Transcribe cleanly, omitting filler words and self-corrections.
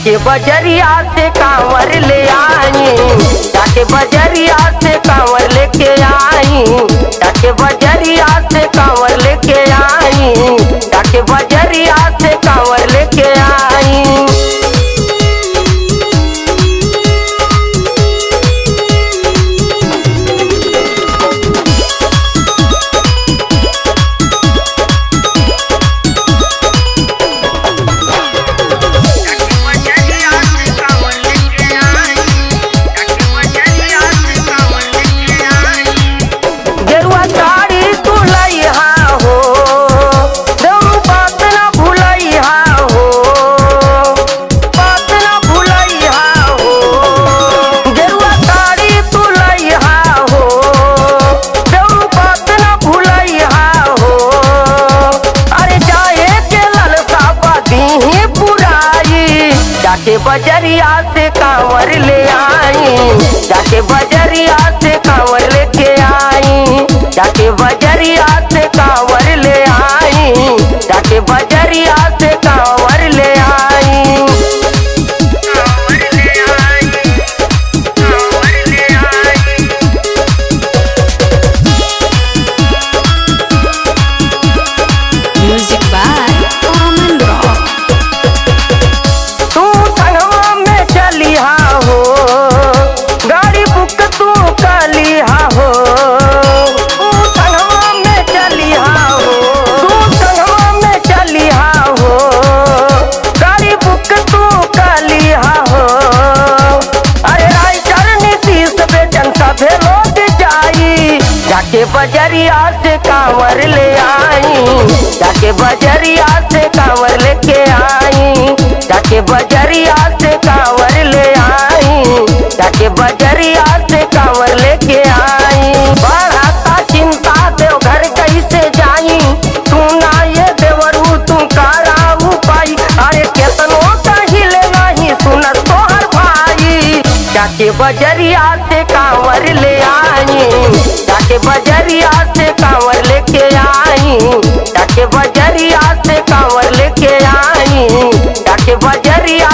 जाके बजरिया से कांवर ले आई, जाके बजरिया से कांवर लेके आई, जाके बजरिया से कांवर लेके आई, जाके बजरिया से कांवर लेके आई। जाके बजरिया से कांवर ले आई, जाके बजरिया से कांवर लेके आई, जाके बजरिया से कांवर ले आई, जाके बजरिया से कांवर ले आई। Music by Aman Rock. गाड़ी बुक तू कलिहा हो, तू संगवा में चलिहा हो, तू संगवा में चलिहा हो, गाड़ी बुक तू कलिहा हो। अरे राइटर नीतीश बेचन सभे लोग जाई, जाके बजरिया से कांवर ले आई, जाके बजरिया से कांवर लेके आई, जाके बजरिया से कांवर ले आई, जाके बजरिया से कांवर लेके आई। बढ़ाता चिंता देवघर कैसे जाई, तू ना ये देवरू तू कराऊ पाई। अरे केतनो कहिले नहीं सुनत तोहर भाई, जाके बजरिया से कांवर ले आई, जाके बजरिया से कांवर लेके आई, जाके बजरिया से कांवर लेके आई, जाके बजरिया